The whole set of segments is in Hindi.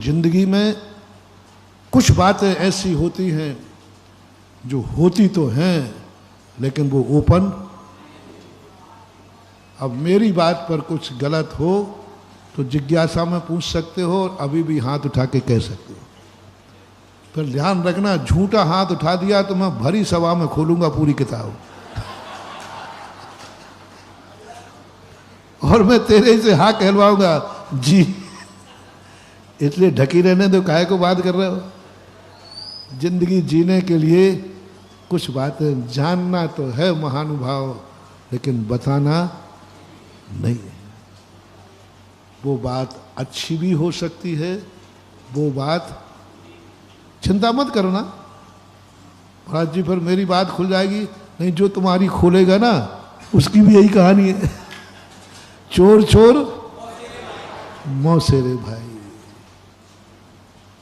जिंदगी में कुछ बातें ऐसी होती हैं जो होती तो हैं लेकिन वो ओपन। अब मेरी बात पर कुछ गलत हो तो जिज्ञासा में पूछ सकते हो और अभी भी हाथ उठा के कह सकते हो। फिर ध्यान रखना, झूठा हाथ उठा दिया तो मैं भरी सभा में खोलूंगा पूरी किताब और मैं तेरे से हाँ कहलवाऊंगा जी। इसलिए ढकी रहने दो, काहे को बात कर रहे हो। जिंदगी जीने के लिए कुछ बातें जानना तो है महानुभाव, लेकिन बताना नहीं है। वो बात अच्छी भी हो सकती है, वो बात चिंता मत करना महाराज जी, फिर मेरी बात खुल जाएगी। नहीं, जो तुम्हारी खोलेगा ना उसकी भी यही कहानी है, चोर चोर मौसेरे भाई।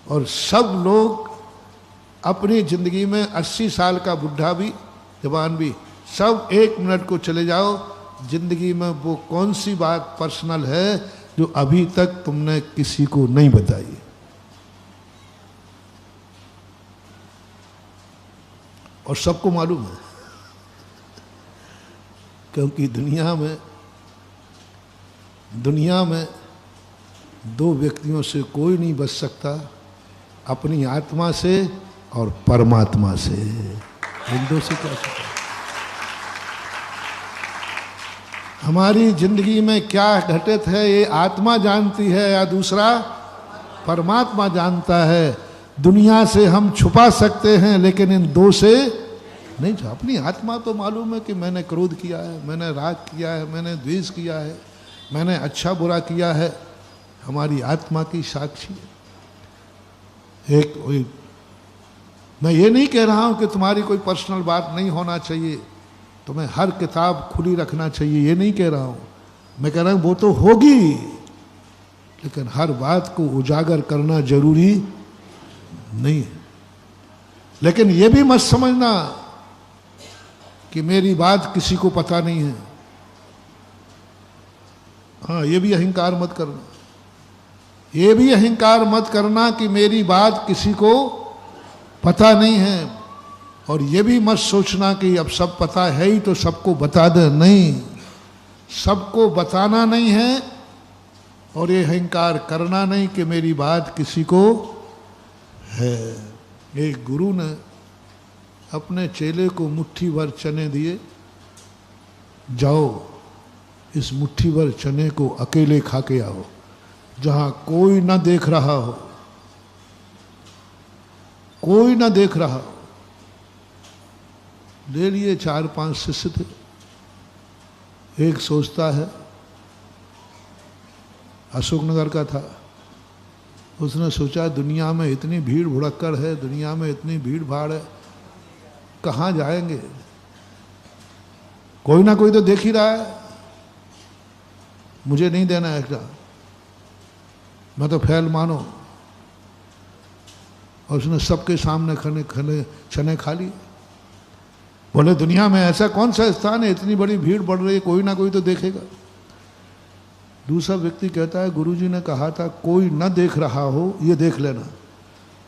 और सब लोग अपनी जिंदगी में 80 साल का बुढ़ा भी जवान भी सब 1 मिनट को चले जाओ, जिंदगी में वो कौन सी बात पर्सनल है जो अभी तक तुमने किसी को नहीं बताई। और सबको मालूम है, क्योंकि दुनिया में 2 व्यक्तियों से कोई नहीं बच सकता, अपनी आत्मा से और परमात्मा से। इन 2 से क्या सकता। हमारी जिंदगी में क्या घटित है ये आत्मा जानती है या दूसरा परमात्मा जानता है। दुनिया से हम छुपा सकते हैं लेकिन इन 2 से नहीं। अपनी आत्मा तो मालूम है कि मैंने क्रोध किया है, मैंने राग किया है, मैंने द्वेष किया है, मैंने अच्छा बुरा किया है। हमारी आत्मा की साक्षी है। मैं ये नहीं कह रहा हूं कि तुम्हारी कोई पर्सनल बात नहीं होना चाहिए, तुम्हें हर किताब खुली रखना चाहिए, ये नहीं कह रहा हूं। मैं कह रहा हूं वो तो होगी, लेकिन हर बात को उजागर करना जरूरी नहीं है। लेकिन ये भी मत समझना कि मेरी बात किसी को पता नहीं है। हाँ, ये भी अहंकार मत करना, ये भी अहंकार मत करना कि मेरी बात किसी को पता नहीं है। और ये भी मत सोचना कि अब सब पता है ही तो सबको बता दे। नहीं, सबको बताना नहीं है और ये अहंकार करना नहीं कि मेरी बात किसी को है। एक गुरु ने अपने चेले को मुट्ठी भर चने दिए, जाओ इस मुट्ठी भर चने को अकेले खा के आओ, जहां कोई ना देख रहा हो, कोई ना देख रहा हो। ले लिए 4-5 शिष्य थे। एक सोचता है, अशोकनगर का था, उसने सोचा दुनिया में इतनी भीड़ भुड़क्कड़ है, दुनिया में इतनी भीड़ भाड़ है, कहाँ जाएंगे, कोई ना कोई तो देख ही रहा है, मुझे नहीं देना है क्या, मैं तो फैल मानो। और उसने सबके सामने चने खा लिए। बोले दुनिया में ऐसा कौन सा स्थान है, इतनी बड़ी भीड़ बढ़ रही है, कोई ना कोई तो देखेगा। दूसरा व्यक्ति कहता है गुरुजी ने कहा था कोई न देख रहा हो ये देख लेना।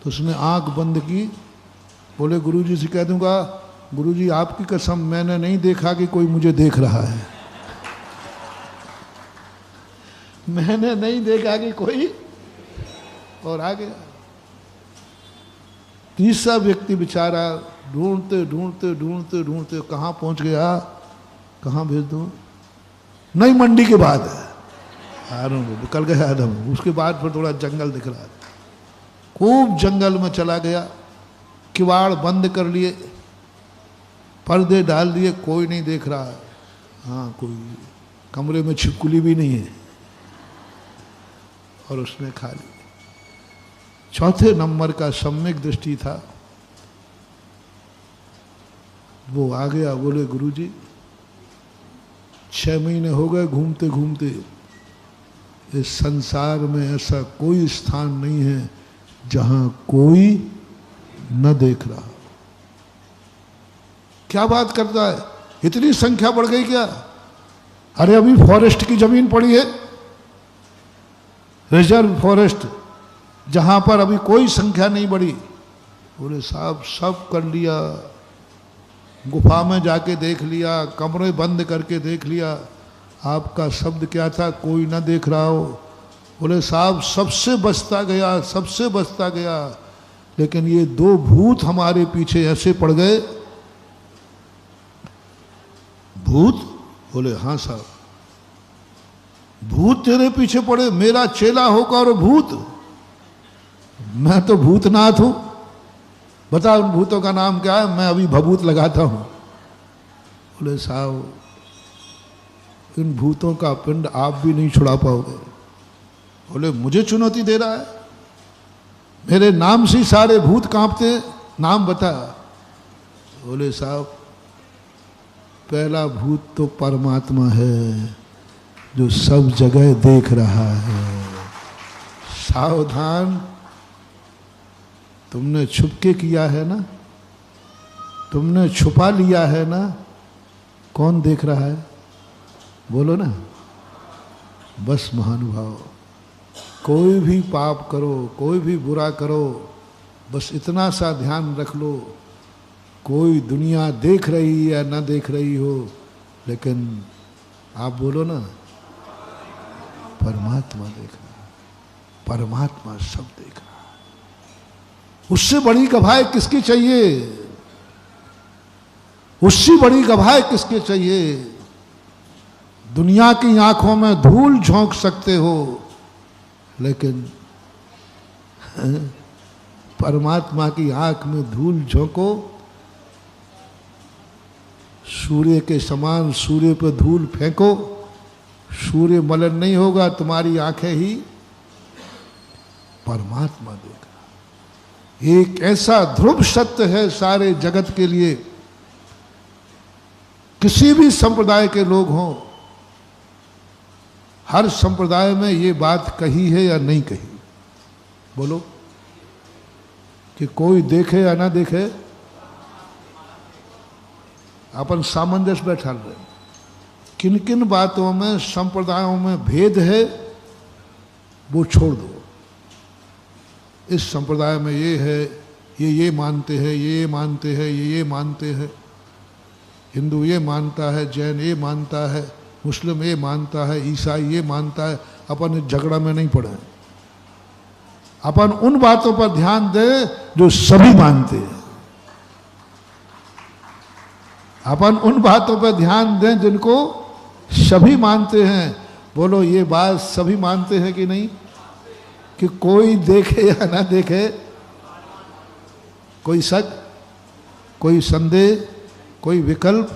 तो उसने आंख बंद की, बोले गुरुजी से कह दूंगा गुरुजी आपकी कसम मैंने नहीं देखा कि कोई मुझे देख रहा है, मैंने नहीं देखा कि कोई। और आ गया। तीसरा व्यक्ति बेचारा ढूंढते ढूंढते ढूंढते ढूंढते कहाँ पहुंच गया, कहाँ भेज दूं, नई मंडी के बाद है, निकल गया आदम। उसके बाद फिर थोड़ा जंगल दिख रहा था, खूब जंगल में चला गया, किवाड़ बंद कर लिए, पर्दे डाल दिए, कोई नहीं देख रहा है। हाँ, कोई कमरे में छिपकली भी नहीं है, और उसने खा ली। चौथे नंबर का सम्यक दृष्टि था, वो आ गया, बोले गुरुजी 6 महीने हो गए घूमते घूमते, इस संसार में ऐसा कोई स्थान नहीं है जहां कोई न देख रहा। क्या बात करता है, इतनी संख्या बढ़ गई क्या? अरे अभी फॉरेस्ट की जमीन पड़ी है, रिजर्व फॉरेस्ट, जहां पर अभी कोई संख्या नहीं बढ़ी। बोले साहब सब कर लिया, गुफा में जाके देख लिया, कमरे बंद करके देख लिया, आपका शब्द क्या था कोई ना देख रहा हो। बोले साहब सबसे बचता गया, सबसे बचता गया, लेकिन ये दो भूत हमारे पीछे ऐसे पड़ गए। भूत? बोले हाँ साहब, भूत तेरे पीछे पड़े, मेरा चेला होकर भूत? मैं तो भूतनाथ हूं, बता उन भूतों का नाम क्या है, मैं अभी भभूत लगाता हूं। बोले साहब इन भूतों का पिंड आप भी नहीं छुड़ा पाओगे। बोले मुझे चुनौती दे रहा है, मेरे नाम से सारे भूत कांपते, नाम बता। बोले साहब पहला भूत तो परमात्मा है जो सब जगह देख रहा है। सावधान, तुमने छुपके किया है ना, तुमने छुपा लिया है ना, कौन देख रहा है बोलो ना। बस महानुभाव, कोई भी पाप करो, कोई भी बुरा करो, बस इतना सा ध्यान रख लो, कोई दुनिया देख रही या ना देख रही हो, लेकिन आप बोलो ना परमात्मा देख रहा, परमात्मा सब देख रहा। उससे बड़ी गवाही किसकी चाहिए? उससे बड़ी गवाही किसके चाहिए? दुनिया की आंखों में धूल झोंक सकते हो, लेकिन परमात्मा की आंख में धूल झोंको, सूर्य के समान सूर्य पर धूल फेंको, सूर्य मलिन नहीं होगा, तुम्हारी आंखें ही परमात्मा देख रहा। एक ऐसा ध्रुव सत्य है सारे जगत के लिए, किसी भी संप्रदाय के लोग हों, हर संप्रदाय में ये बात कही है या नहीं कही? बोलो कि कोई देखे या ना देखे, अपन सामंजस्य बैठा रहे। किन किन बातों में संप्रदायों में भेद है वो छोड़ दो। इस संप्रदाय में ये है, ये मानते हैं, ये मानते हैं, ये मानते हैं, हिंदू ये मानता है, जैन ये मानता है, मुस्लिम ये मानता है, ईसाई ये मानता है। अपन इस झगड़ा में नहीं पड़े, अपन उन बातों पर ध्यान दें जो सभी मानते हैं। अपन उन बातों पर ध्यान दें जिनको सभी मानते हैं। बोलो ये बात सभी मानते हैं कि नहीं? कि कोई देखे या ना देखे, कोई शक, कोई संदेह, कोई विकल्प,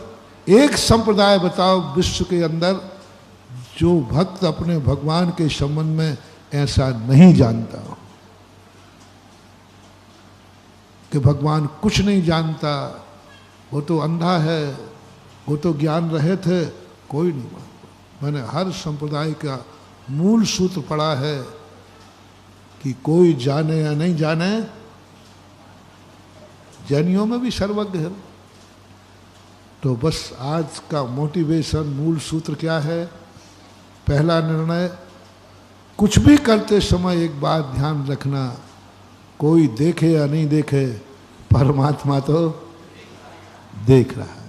एक संप्रदाय बताओ विश्व के अंदर जो भक्त अपने भगवान के संबंध में ऐसा नहीं जानता हो कि भगवान कुछ नहीं जानता, वो तो अंधा है, वो तो ज्ञान रहित है, कोई नहीं मानता। मैंने हर संप्रदाय का मूल सूत्र पढ़ा है कि कोई जाने या नहीं जाने, जैनियों में भी सर्वज्ञ है। तो बस आज का मोटिवेशन, मूल सूत्र क्या है? पहला निर्णय, कुछ भी करते समय एक बात ध्यान रखना, कोई देखे या नहीं देखे, परमात्मा तो देख रहा है।